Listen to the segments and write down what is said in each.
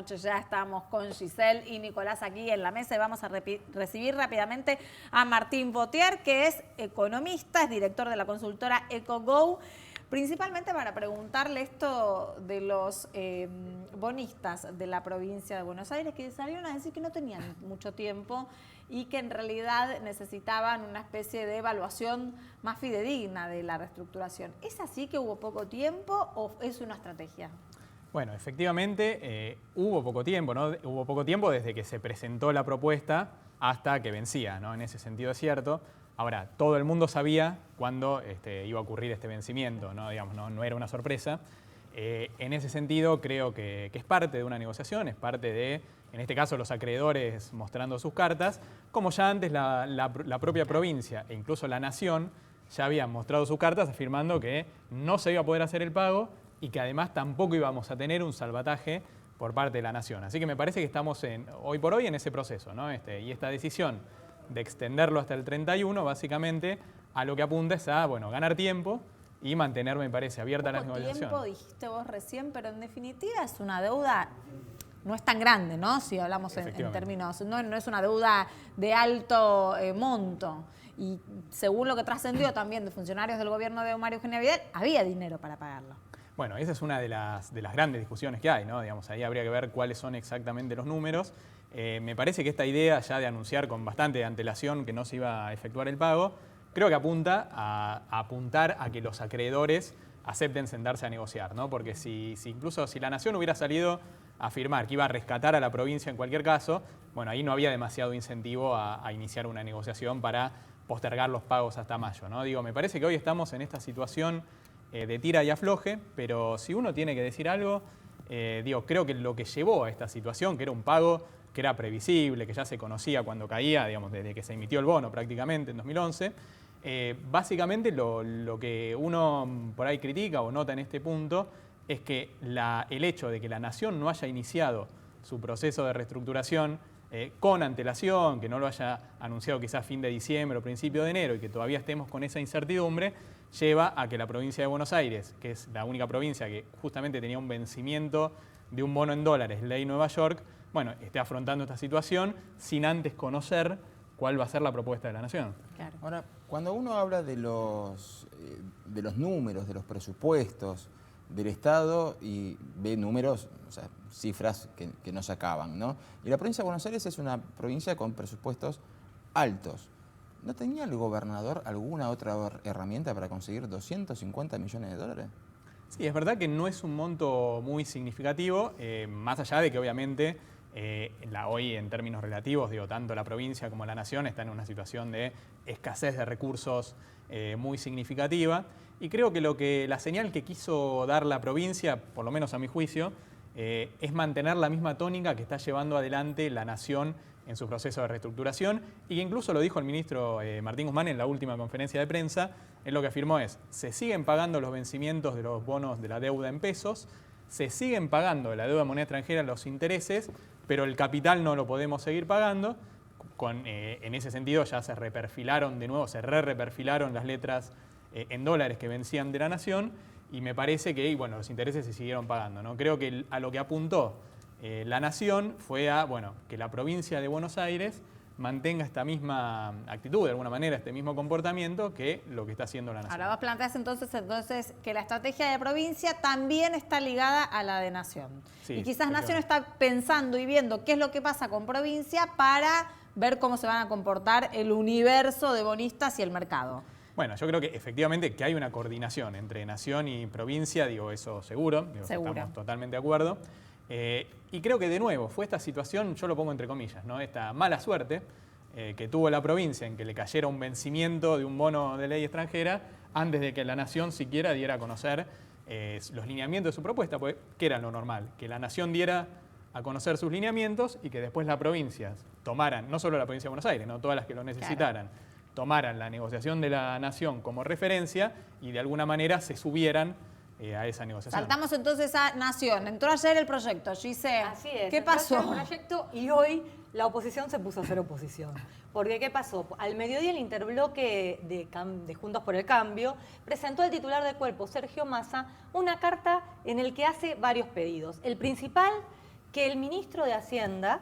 noche ya estamos con Giselle y Nicolás aquí en la mesa y vamos a recibir rápidamente a Martín Botier, que es economista, es director de la consultora EcoGo, principalmente para preguntarle esto de los bonistas de la provincia de Buenos Aires, que salieron a decir que no tenían mucho tiempo y que en realidad necesitaban una especie de evaluación más fidedigna de la reestructuración. ¿Es así que hubo poco tiempo o es una estrategia? Bueno, efectivamente hubo poco tiempo, ¿no? Hubo poco tiempo desde que se presentó la propuesta hasta que vencía, ¿no? En ese sentido es cierto. Ahora, todo el mundo sabía cuándo iba a ocurrir este vencimiento, ¿no? Digamos, no era una sorpresa. En ese sentido, creo que es parte de una negociación, es parte de, en este caso, los acreedores mostrando sus cartas, como ya antes la propia provincia e incluso la Nación ya habían mostrado sus cartas afirmando que no se iba a poder hacer el pago y que además tampoco íbamos a tener un salvataje por parte de la Nación. Así que me parece que estamos hoy por hoy en ese proceso, ¿no? Y esta decisión de extenderlo hasta el 31, básicamente, a lo que apunta es a, bueno, ganar tiempo y mantener, me parece, abierta las negociaciones. Tiempo, dijiste vos recién, pero en definitiva es una deuda, no es tan grande, ¿no? Si hablamos en términos, no es una deuda de alto monto. Y según lo que trascendió también de funcionarios del gobierno de María Eugenia Vidal, había dinero para pagarlo. Bueno, esa es una de las grandes discusiones que hay, ¿no? Digamos, ahí habría que ver cuáles son exactamente los números. Me parece que esta idea ya de anunciar con bastante antelación que no se iba a efectuar el pago, creo que apunta a apuntar a que los acreedores acepten sentarse a negociar, ¿no? Porque incluso si la Nación hubiera salido a afirmar que iba a rescatar a la provincia en cualquier caso, bueno, ahí no había demasiado incentivo a iniciar una negociación para postergar los pagos hasta mayo, ¿no? Digo, me parece que hoy estamos en esta situación de tira y afloje, pero si uno tiene que decir algo, creo que lo que llevó a esta situación, que era un pago que era previsible, que ya se conocía cuando caía, digamos, desde que se emitió el bono prácticamente en 2011, básicamente lo que uno por ahí critica o nota en este punto es que el hecho de que la Nación no haya iniciado su proceso de reestructuración con antelación, que no lo haya anunciado quizás fin de diciembre o principio de enero y que todavía estemos con esa incertidumbre, lleva a que la provincia de Buenos Aires, que es la única provincia que justamente tenía un vencimiento de un bono en dólares, ley Nueva York, bueno, esté afrontando esta situación sin antes conocer cuál va a ser la propuesta de la Nación. Claro. Ahora, cuando uno habla de los números, de los presupuestos del Estado y ve números, o sea, cifras que no se acaban, ¿no? Y la provincia de Buenos Aires es una provincia con presupuestos altos. ¿No tenía el gobernador alguna otra herramienta para conseguir 250 millones de dólares? Sí, es verdad que no es un monto muy significativo, más allá de que obviamente hoy en términos relativos, tanto la provincia como la Nación están en una situación de escasez de recursos muy significativa. Y creo que la señal que quiso dar la provincia, por lo menos a mi juicio, es mantener la misma tónica que está llevando adelante la Nación en su proceso de reestructuración y que incluso lo dijo el ministro Martín Guzmán en la última conferencia de prensa. Él lo que afirmó es: se siguen pagando los vencimientos de los bonos de la deuda en pesos, se siguen pagando de la deuda en moneda extranjera los intereses, pero el capital no lo podemos seguir pagando. En ese sentido ya se reperfilaron de nuevo, se reperfilaron las letras en dólares que vencían de la Nación y me parece que los intereses se siguieron pagando, ¿no? Creo que a lo que apuntó la Nación fue a que la provincia de Buenos Aires mantenga esta misma actitud, de alguna manera, este mismo comportamiento que lo que está haciendo la Nación. Ahora vos planteás entonces que la estrategia de provincia también está ligada a la de Nación. Sí, y quizás Nación está pensando y viendo qué es lo que pasa con provincia para ver cómo se van a comportar el universo de bonistas y el mercado. Bueno, yo creo que efectivamente que hay una coordinación entre Nación y provincia, eso seguro, estamos totalmente de acuerdo. Y creo que de nuevo fue esta situación, yo lo pongo entre comillas, ¿no? Esta mala suerte que tuvo la provincia en que le cayera un vencimiento de un bono de ley extranjera antes de que la Nación siquiera diera a conocer los lineamientos de su propuesta, porque ¿qué era lo normal? Que la Nación diera a conocer sus lineamientos y que después las provincias tomaran, no solo la provincia de Buenos Aires, no todas las que lo necesitaran, tomaran la negociación de la Nación como referencia y de alguna manera se subieran a esa negociación. Saltamos entonces a Nación. Entró ayer el proyecto, Giselle. Así es. ¿Qué pasó? El proyecto y hoy la oposición se puso a hacer oposición. Porque ¿qué pasó? Al mediodía el interbloque de Juntos por el Cambio presentó al titular de cuerpo, Sergio Massa, una carta en el que hace varios pedidos. El principal, que el ministro de Hacienda,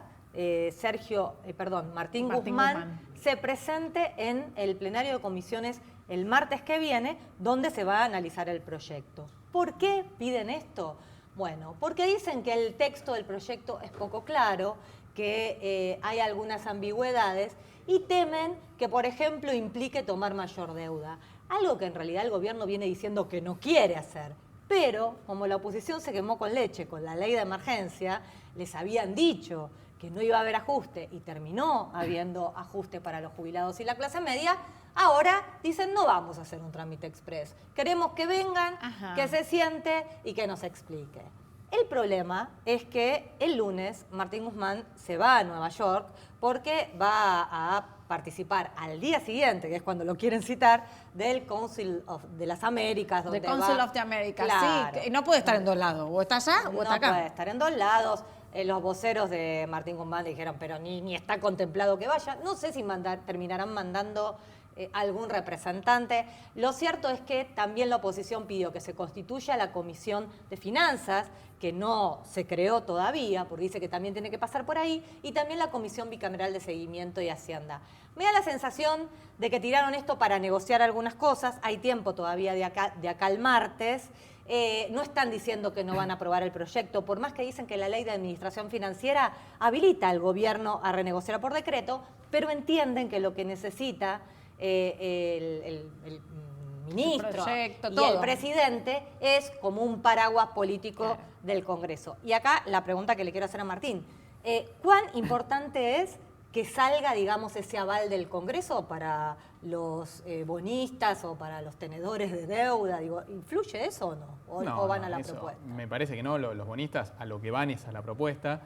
Martín Guzmán, se presente en el plenario de comisiones el martes que viene, donde se va a analizar el proyecto. ¿Por qué piden esto? Bueno, porque dicen que el texto del proyecto es poco claro, que hay algunas ambigüedades y temen que, por ejemplo, implique tomar mayor deuda. Algo que en realidad el gobierno viene diciendo que no quiere hacer. Pero, como la oposición se quemó con leche con la ley de emergencia, les habían dicho que no iba a haber ajuste y terminó habiendo ajuste para los jubilados y la clase media, ahora dicen no vamos a hacer un trámite express. Queremos que vengan, que se siente y que nos explique. El problema es que el lunes Martín Guzmán se va a Nueva York porque va a participar al día siguiente, que es cuando lo quieren citar, del Council de las Américas. The Council of the Americas, claro. sí. No puede estar en dos lados, o está allá o está acá. No puede estar en dos lados. Los voceros de Martín Guzmán dijeron, pero ni está contemplado que vaya. No sé si terminarán mandando algún representante. Lo cierto es que también la oposición pidió que se constituya la Comisión de Finanzas, que no se creó todavía, porque dice que también tiene que pasar por ahí, y también la Comisión Bicameral de Seguimiento y Hacienda. Me da la sensación de que tiraron esto para negociar algunas cosas, hay tiempo todavía de acá al martes, no están diciendo que no van a aprobar el proyecto, por más que dicen que la ley de administración financiera habilita al gobierno a renegociar por decreto, pero entienden que lo que necesita el ministro y el presidente es como un paraguas político del Congreso. Y acá la pregunta que le quiero hacer a Martín, ¿cuán importante es que salga, digamos, ese aval del Congreso para los bonistas o para los tenedores de deuda? Digo, ¿influye eso o no? ¿O van a la propuesta? Me parece que no, los bonistas a lo que van es a la propuesta.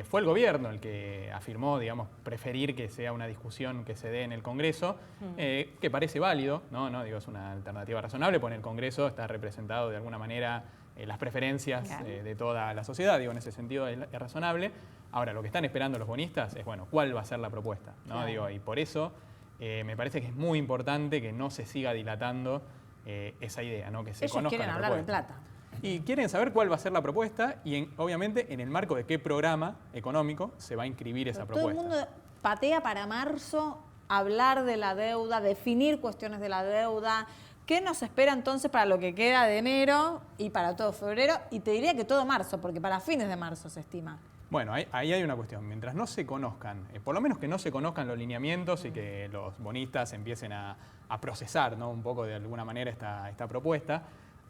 Fue el gobierno el que afirmó, digamos, preferir que sea una discusión que se dé en el Congreso, que parece válido, ¿no? Digo, es una alternativa razonable, porque en el Congreso está representado de alguna manera las preferencias de toda la sociedad, digo, en ese sentido es razonable. Ahora, lo que están esperando los bonistas es, bueno, ¿cuál va a ser la propuesta? ¿No? Claro. Digo, y por eso me parece que es muy importante que no se siga dilatando esa idea, ¿no? Que se Ellos conozca quieren la hablar de propuesta. plata. Y quieren saber cuál va a ser la propuesta y, obviamente, en el marco de qué programa económico se va a inscribir esa propuesta. Todo el mundo patea para marzo hablar de la deuda, definir cuestiones de la deuda. ¿Qué nos espera entonces para lo que queda de enero y para todo febrero? Y te diría que todo marzo, porque para fines de marzo se estima. Bueno, ahí hay una cuestión. Mientras no se conozcan, por lo menos que no se conozcan los lineamientos y que los bonistas empiecen a procesar, ¿no? Un poco de alguna manera esta propuesta,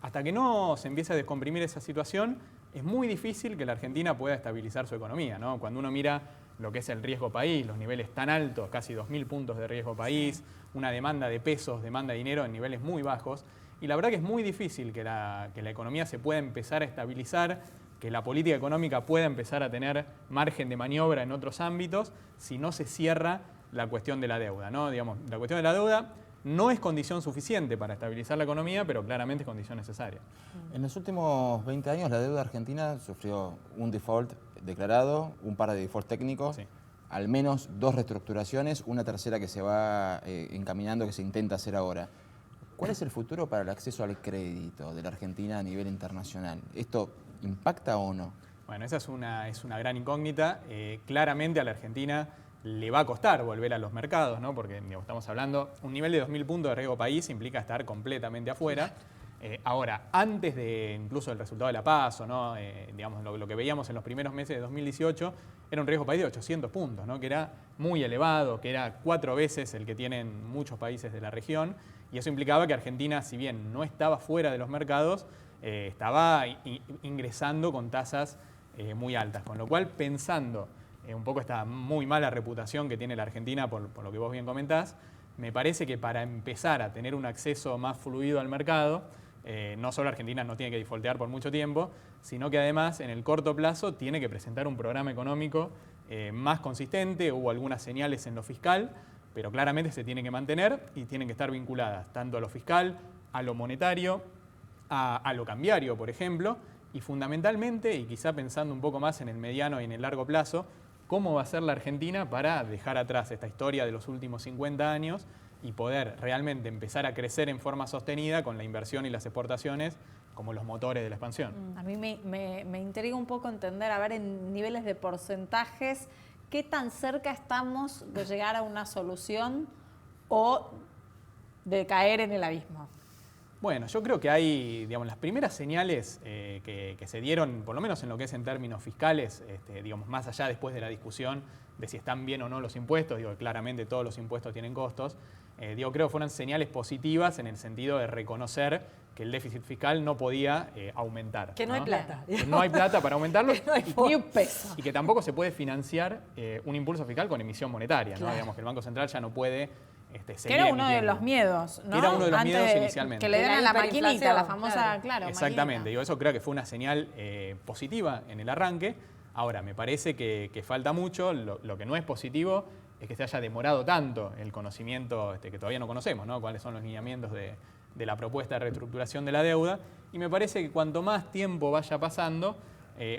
hasta que no se empiece a descomprimir esa situación, es muy difícil que la Argentina pueda estabilizar su economía, ¿no? Cuando uno mira lo que es el riesgo país, los niveles tan altos, casi 2.000 puntos de riesgo país, una demanda de pesos, demanda de dinero en niveles muy bajos, y la verdad que es muy difícil que la economía se pueda empezar a estabilizar, que la política económica pueda empezar a tener margen de maniobra en otros ámbitos si no se cierra la cuestión de la deuda, ¿no? Digamos, la cuestión de la deuda no es condición suficiente para estabilizar la economía, pero claramente es condición necesaria. En los últimos 20 años la deuda argentina sufrió un default declarado, un par de default técnicos, Sí. al menos 2 reestructuraciones, una tercera que se va encaminando, que se intenta hacer ahora. ¿Cuál es el futuro para el acceso al crédito de la Argentina a nivel internacional? ¿Esto impacta o no? Bueno, esa es una gran incógnita. Claramente a la Argentina le va a costar volver a los mercados, ¿no? Porque digamos, estamos hablando, un nivel de 2.000 puntos de riesgo país implica estar completamente afuera. Ahora, antes de incluso el resultado de la PASO, ¿no? Digamos, lo que veíamos en los primeros meses de 2018 era un riesgo país de 800 puntos, ¿no? Que era muy elevado, que era 4 veces el que tienen muchos países de la región, y eso implicaba que Argentina, si bien no estaba fuera de los mercados, estaba ingresando con tasas muy altas, con lo cual pensando un poco esta muy mala reputación que tiene la Argentina por lo que vos bien comentás, me parece que para empezar a tener un acceso más fluido al mercado, no solo Argentina no tiene que defaultear por mucho tiempo, sino que además en el corto plazo tiene que presentar un programa económico más consistente. Hubo algunas señales en lo fiscal, pero claramente se tiene que mantener y tienen que estar vinculadas tanto a lo fiscal, a lo monetario, a lo cambiario, por ejemplo, y fundamentalmente, y quizá pensando un poco más en el mediano y en el largo plazo, cómo va a ser la Argentina para dejar atrás esta historia de los últimos 50 años y poder realmente empezar a crecer en forma sostenida con la inversión y las exportaciones como los motores de la expansión. A mí me intriga un poco entender, a ver, en niveles de porcentajes, qué tan cerca estamos de llegar a una solución o de caer en el abismo. Bueno, yo creo que hay, digamos, las primeras señales que se dieron, por lo menos en lo que es en términos fiscales, digamos, más allá después de la discusión de si están bien o no los impuestos, digo, claramente todos los impuestos tienen costos, creo que fueron señales positivas en el sentido de reconocer que el déficit fiscal no podía aumentar. Que no hay plata. Que no hay plata para aumentarlo Que no hay Ni un peso. y que tampoco se puede financiar un impulso fiscal con emisión monetaria, ¿no? Claro. Digamos que el Banco Central ya no puede Que seguir era uno de emitiendo. los miedos, ¿no? Que era uno de los Antes miedos inicialmente. Que le De den la a la maquinita, hiperinflación, la famosa, claro, Exactamente, maquinita. digo, eso creo que fue una señal positiva en el arranque. Ahora, me parece que falta mucho. Lo que no es positivo es que se haya demorado tanto el conocimiento que todavía no conocemos, ¿no? Cuáles son los lineamientos de la propuesta de reestructuración de la deuda. Y me parece que cuanto más tiempo vaya pasando,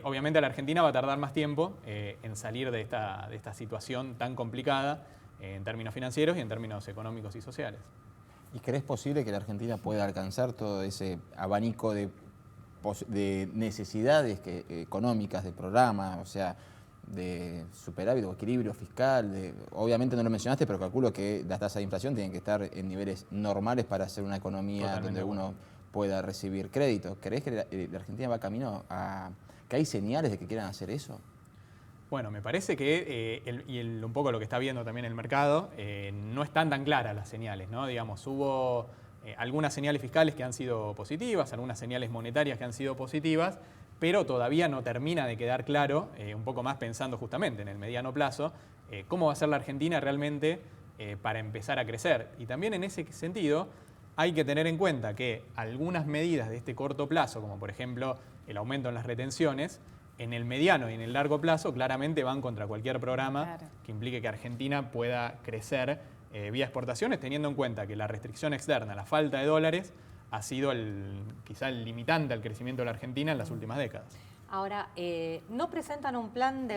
obviamente la Argentina va a tardar más tiempo en salir de esta situación tan complicada en términos financieros y en términos económicos y sociales. ¿Y crees posible que la Argentina pueda alcanzar todo ese abanico de necesidades económicas del programa, o sea, de superávit o equilibrio fiscal? Obviamente no lo mencionaste, pero calculo que las tasas de inflación tienen que estar en niveles normales para hacer una economía Totalmente donde uno pueda recibir crédito. ¿Crees que la Argentina va camino a que hay señales de que quieran hacer eso? Bueno, me parece que, un poco lo que está viendo también el mercado, no están tan claras las señales, ¿no? Digamos, hubo algunas señales fiscales que han sido positivas, algunas señales monetarias que han sido positivas, pero todavía no termina de quedar claro, un poco más pensando justamente en el mediano plazo, cómo va a ser la Argentina realmente para empezar a crecer. Y también en ese sentido hay que tener en cuenta que algunas medidas de este corto plazo, como por ejemplo el aumento en las retenciones, en el mediano y en el largo plazo claramente van contra cualquier programa Claro. que implique que Argentina pueda crecer vía exportaciones, teniendo en cuenta que la restricción externa, la falta de dólares, ha sido quizá el limitante al crecimiento de la Argentina en las últimas décadas. Ahora, ¿no presentan un plan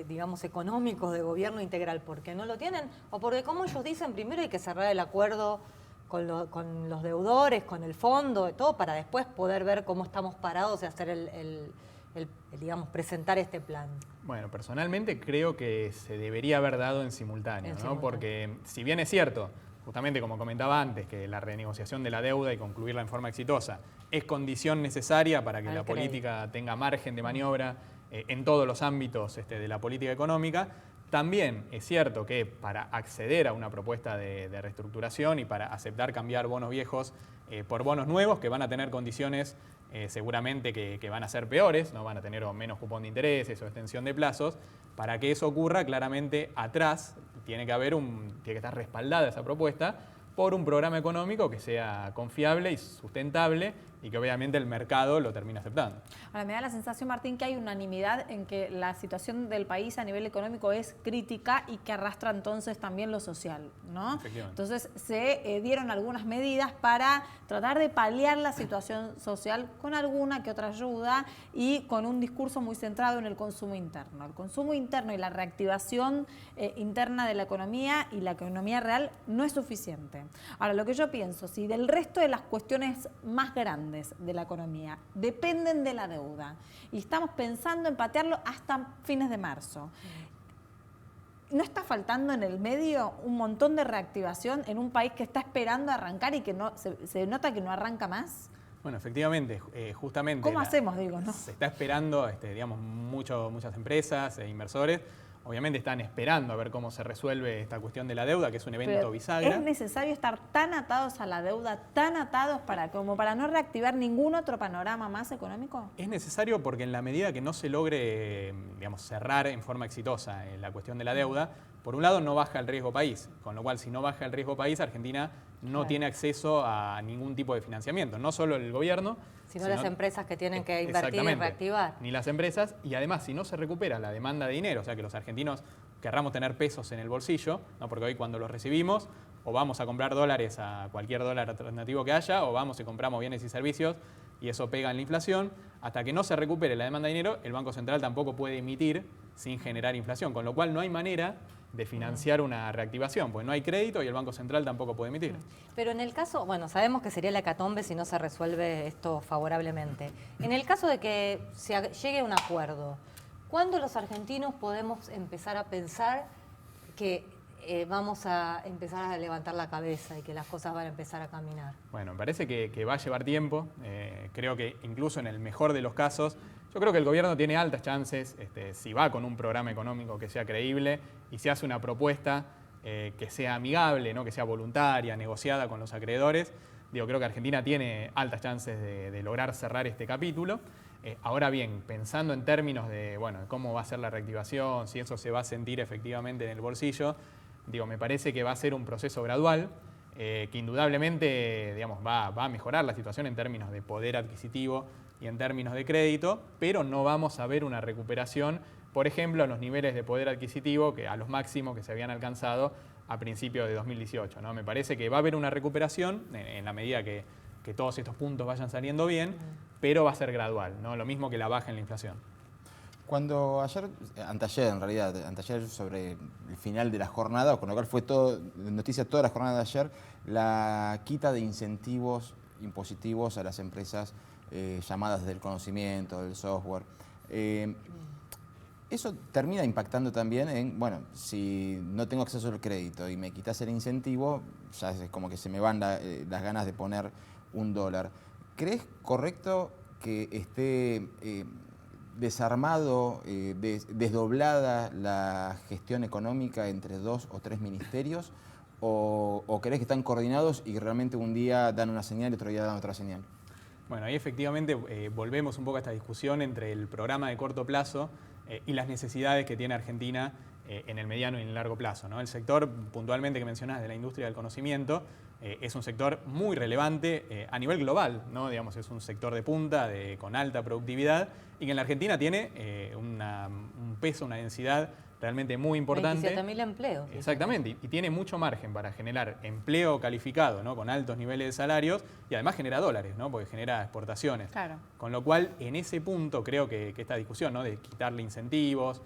digamos, económico de gobierno integral porque no lo tienen? ¿O porque, como ellos dicen, primero hay que cerrar el acuerdo con los deudores, con el fondo y todo, para después poder ver cómo estamos parados y hacer digamos, presentar este plan? Bueno, personalmente creo que se debería haber dado en simultáneo, ¿no? Porque si bien es cierto, justamente como comentaba antes, que la renegociación de la deuda y concluirla en forma exitosa es condición necesaria para que la política tenga margen de maniobra en todos los ámbitos de la política económica, también es cierto que para acceder a una propuesta de reestructuración y para aceptar cambiar bonos viejos por bonos nuevos que van a tener condiciones seguramente que van a ser peores, no van a tener menos cupón de intereses o extensión de plazos. Para que eso ocurra, claramente atrás tiene que estar respaldada esa propuesta por un programa económico que sea confiable y sustentable y que obviamente el mercado lo termine aceptando. Ahora, me da la sensación, Martín, que hay unanimidad en que la situación del país a nivel económico es crítica y que arrastra entonces también lo social, ¿no? Efectivamente. Entonces se dieron algunas medidas para tratar de paliar la situación social con alguna que otra ayuda y con un discurso muy centrado en el consumo interno. El consumo interno y la reactivación interna de la economía y la economía real no es suficiente. Ahora, lo que yo pienso, si del resto de las cuestiones más grandes de la economía dependen de la deuda y estamos pensando en patearlo hasta fines de marzo, ¿no está faltando en el medio un montón de reactivación en un país que está esperando arrancar y que no se nota que no arranca más? Bueno, efectivamente, justamente... ¿Cómo hacemos, digo, no? Se está esperando, digamos, muchas empresas e inversores, obviamente están esperando a ver cómo se resuelve esta cuestión de la deuda, que es un evento Pero bisagra. ¿es necesario estar tan atados a la deuda, tan atados como para no reactivar ningún otro panorama más económico? Es necesario porque en la medida que no se logre, digamos, cerrar en forma exitosa la cuestión de la deuda, por un lado no baja el riesgo país, con lo cual si no baja el riesgo país, Argentina no tiene acceso a ningún tipo de financiamiento, no solo el gobierno, Sino las empresas que tienen que invertir y reactivar. Ni las empresas, y además si no se recupera la demanda de dinero, o sea que los argentinos querramos tener pesos en el bolsillo, ¿no? Porque hoy cuando los recibimos o vamos a comprar dólares a cualquier dólar alternativo que haya, o vamos y compramos bienes y servicios y eso pega en la inflación. Hasta que no se recupere la demanda de dinero, el Banco Central tampoco puede emitir sin generar inflación, con lo cual no hay manera de financiar una reactivación, pues no hay crédito y el Banco Central tampoco puede emitir. Pero en el caso, bueno, sabemos que sería la hecatombe si no se resuelve esto favorablemente. En el caso de que llegue a un acuerdo, ¿cuándo los argentinos podemos empezar a pensar que vamos a empezar a levantar la cabeza y que las cosas van a empezar a caminar? Bueno, me parece que va a llevar tiempo. Creo que incluso en el mejor de los casos, yo creo que el gobierno tiene altas chances, si va con un programa económico que sea creíble y se hace una propuesta que sea amigable, ¿no? Que sea voluntaria, negociada con los acreedores. Digo, creo que Argentina tiene altas chances de lograr cerrar este capítulo. Ahora bien, pensando en términos de, bueno, cómo va a ser la reactivación, si eso se va a sentir efectivamente en el bolsillo, digo, me parece que va a ser un proceso gradual, que indudablemente, digamos, va a mejorar la situación en términos de poder adquisitivo y en términos de crédito, pero no vamos a ver una recuperación, por ejemplo, a los niveles de poder adquisitivo, que a los máximos que se habían alcanzado a principios de 2018, ¿no? Me parece que va a haber una recuperación en la medida que todos estos puntos vayan saliendo bien, pero va a ser gradual, ¿no? Lo mismo que la baja en la inflación. Cuando anteayer en realidad, anteayer sobre el final de la jornada, con lo cual fue noticia toda la jornada de ayer, la quita de incentivos impositivos a las empresas llamadas del conocimiento, del software. Eso termina impactando también en, bueno, si no tengo acceso al crédito y me quitas el incentivo, ya es como que se me van las ganas de poner $1. ¿Crees correcto que esté desarmado, desdoblada la gestión económica entre 2 o 3 ministerios? ¿O crees que están coordinados y que realmente un día dan una señal y otro día dan otra señal? Bueno, ahí efectivamente volvemos un poco a esta discusión entre el programa de corto plazo y las necesidades que tiene Argentina en el mediano y en el largo plazo, ¿no? El sector puntualmente que mencionás de la industria del conocimiento es un sector muy relevante a nivel global, ¿no? Digamos, es un sector de punta con alta productividad y que en la Argentina tiene un peso, una densidad realmente muy importante. 27.000 empleos. Exactamente, y tiene mucho margen para generar empleo calificado, ¿no? Con altos niveles de salarios y además genera dólares, ¿no? Porque genera exportaciones. Claro. Con lo cual, en ese punto creo que esta discusión, ¿no? De quitarle incentivos,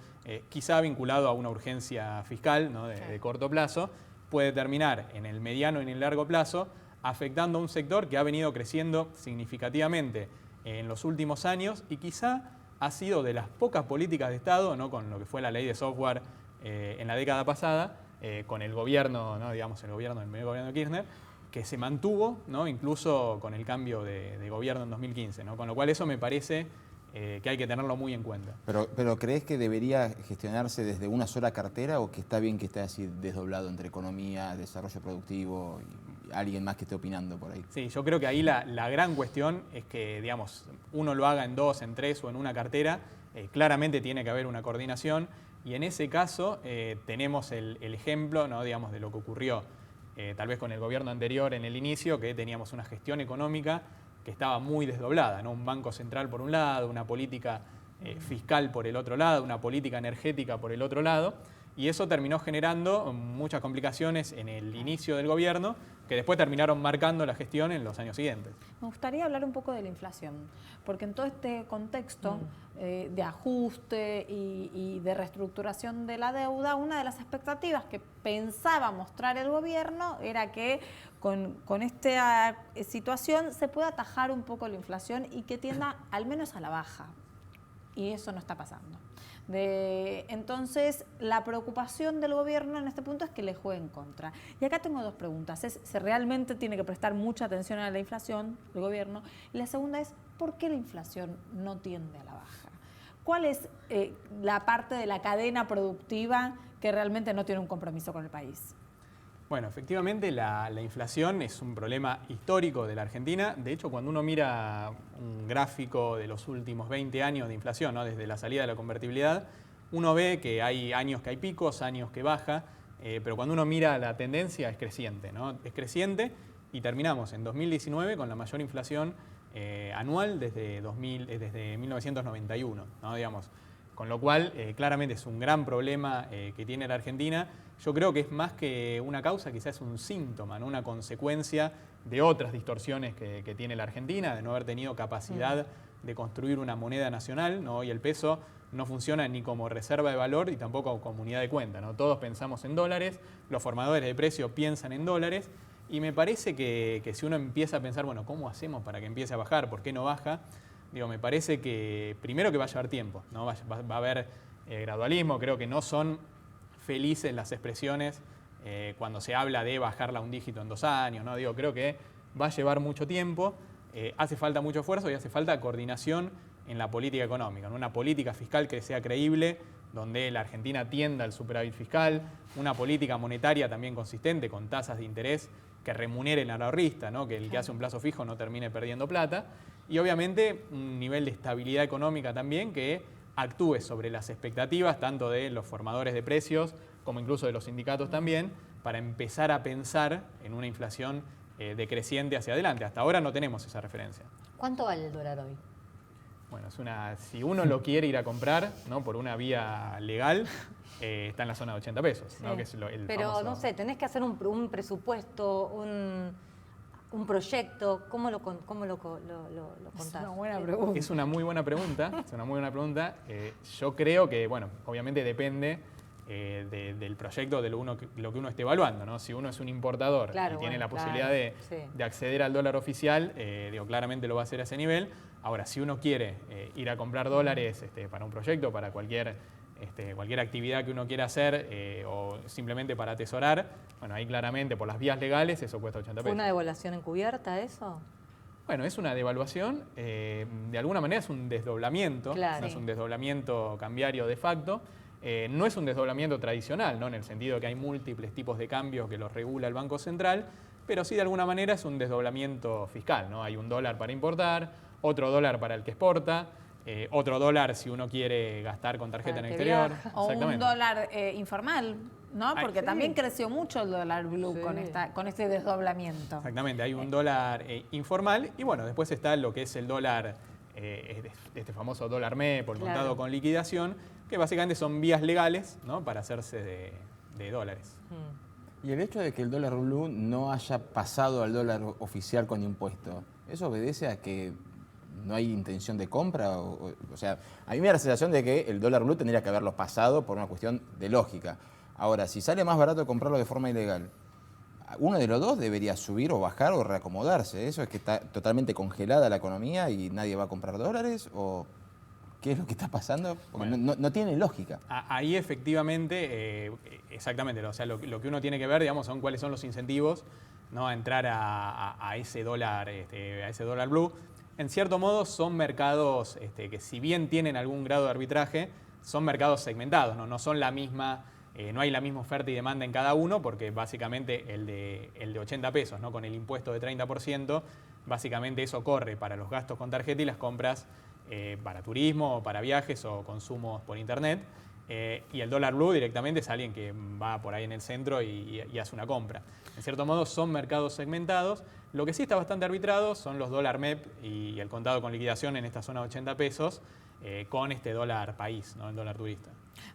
quizá vinculado a una urgencia fiscal, ¿no? de corto plazo, puede terminar en el mediano y en el largo plazo afectando a un sector que ha venido creciendo significativamente en los últimos años y quizá ha sido de las pocas políticas de Estado, ¿no? Con lo que fue la ley de software en la década pasada, con el gobierno, ¿no? Digamos, el primer gobierno de Kirchner, que se mantuvo, ¿no? Incluso con el cambio de gobierno en 2015, ¿no? Con lo cual eso me parece que hay que tenerlo muy en cuenta. Pero ¿crees que debería gestionarse desde una sola cartera o que está bien que esté así desdoblado entre economía, desarrollo productivo y alguien más que esté opinando por ahí? Sí, yo creo que ahí la gran cuestión es que, digamos, uno lo haga en 2, en 3 o en una cartera. Claramente tiene que haber una coordinación y en ese caso tenemos el ejemplo, ¿no? Digamos, de lo que ocurrió tal vez con el gobierno anterior en el inicio, que teníamos una gestión económica que estaba muy desdoblada, ¿no? Un banco central por un lado, una política fiscal por el otro lado, una política energética por el otro lado, y eso terminó generando muchas complicaciones en el inicio del gobierno, que después terminaron marcando la gestión en los años siguientes. Me gustaría hablar un poco de la inflación, porque en todo este contexto de ajuste y de reestructuración de la deuda, una de las expectativas que pensaba mostrar el gobierno era que con esta situación se pueda atajar un poco la inflación y que tienda al menos a la baja. Y eso no está pasando. Entonces, la preocupación del gobierno en este punto es que le juegue en contra. Y acá tengo dos preguntas. ¿Se realmente tiene que prestar mucha atención a la inflación, el gobierno? Y la segunda es, ¿por qué la inflación no tiende a la baja? ¿Cuál es la parte de la cadena productiva que realmente no tiene un compromiso con el país? Bueno, efectivamente la inflación es un problema histórico de la Argentina. De hecho, cuando uno mira un gráfico de los últimos 20 años de inflación, ¿no? Desde la salida de la convertibilidad, uno ve que hay años que hay picos, años que baja, pero cuando uno mira la tendencia es creciente, ¿no? Es creciente y terminamos en 2019 con la mayor inflación anual desde 1991, ¿no? Digamos, con lo cual, claramente es un gran problema que tiene la Argentina. Yo creo que es más que una causa, quizás es un síntoma, ¿no? Una consecuencia de otras distorsiones que tiene la Argentina, de no haber tenido capacidad de construir una moneda nacional, ¿no? Y el peso no funciona ni como reserva de valor y tampoco como unidad de cuenta, ¿no? Todos pensamos en dólares, los formadores de precio piensan en dólares, y me parece que si uno empieza a pensar, bueno, ¿cómo hacemos para que empiece a bajar? ¿Por qué no baja? Digo, me parece que primero que va a llevar tiempo, ¿no? Va a haber gradualismo, creo que no son felices las expresiones cuando se habla de bajarla un dígito en 2 años, ¿no? Digo, creo que va a llevar mucho tiempo, hace falta mucho esfuerzo y hace falta coordinación en la política económica, en una política fiscal que sea creíble, donde la Argentina tienda al superávit fiscal, una política monetaria también consistente, con tasas de interés que remuneren al ahorrista, ¿no? Que el que hace un plazo fijo no termine perdiendo plata, y obviamente un nivel de estabilidad económica también que actúe sobre las expectativas tanto de los formadores de precios como incluso de los sindicatos también, para empezar a pensar en una inflación decreciente hacia adelante. Hasta ahora no tenemos esa referencia. ¿Cuánto vale el dólar hoy? Bueno, si uno lo quiere ir a comprar, ¿no? Por una vía legal, está en la zona de 80 pesos, Sí. ¿no? Que es el Pero famoso... no sé, tenés que hacer un presupuesto, un proyecto. ¿Cómo lo contás? Es una buena pregunta. Es una muy buena pregunta, es una muy buena pregunta. Yo creo que, bueno, obviamente depende del proyecto, de lo que uno esté evaluando, ¿no? Si uno es un importador y tiene la posibilidad de acceder al dólar oficial, digo, claramente lo va a hacer a ese nivel. Ahora, si uno quiere ir a comprar dólares para un proyecto, para cualquier actividad que uno quiera hacer o simplemente para atesorar, bueno, ahí claramente por las vías legales eso cuesta 80 ¿Fue pesos. una devaluación encubierta eso? Bueno, es una devaluación, de alguna manera es un desdoblamiento, Claro. no es un desdoblamiento cambiario de facto, no es un desdoblamiento tradicional, ¿no? En el sentido de que hay múltiples tipos de cambios que los regula el Banco Central, pero sí de alguna manera es un desdoblamiento fiscal, ¿no? Hay un dólar para importar, otro dólar para el que exporta, otro dólar si uno quiere gastar con tarjeta en el que exterior. viaja. O un Exactamente. dólar informal, ¿no? Ay, Porque sí. también creció mucho el dólar blue Sí. con este desdoblamiento. Exactamente, hay un dólar informal y bueno, después está lo que es el dólar, este famoso dólar MEP, por Claro. contado con liquidación, que básicamente son vías legales, ¿no? Para hacerse de dólares. Y el hecho de que el dólar blue no haya pasado al dólar oficial con impuesto, ¿eso obedece a que no hay intención de compra? O sea, a mí me da la sensación de que el dólar blue tendría que haberlo pasado por una cuestión de lógica. Ahora, si sale más barato comprarlo de forma ilegal, uno de los dos debería subir o bajar o reacomodarse. ¿Eso es que está totalmente congelada la economía y nadie va a comprar dólares? ¿O qué es lo que está pasando? Porque Bueno. no tiene lógica. Ahí efectivamente, exactamente, o sea, lo que uno tiene que ver, digamos, son cuáles son los incentivos, ¿no? A entrar a ese dólar, blue. En cierto modo son mercados que si bien tienen algún grado de arbitraje, son mercados segmentados, no son la misma, no hay la misma oferta y demanda en cada uno, porque básicamente el de 80 pesos, ¿no? Con el impuesto de 30%, básicamente eso corre para los gastos con tarjeta y las compras para turismo, para viajes o consumos por internet. Y el dólar blue directamente es alguien que va por ahí en el centro y hace una compra. En cierto modo son mercados segmentados. Lo que sí está bastante arbitrado son los dólar MEP y el contado con liquidación en esta zona de 80 pesos con este dólar país, ¿no? El dólar turista.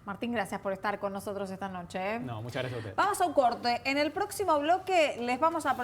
Martín, gracias por estar con nosotros esta noche. No, muchas gracias a ustedes. Vamos a un corte. En el próximo bloque les vamos a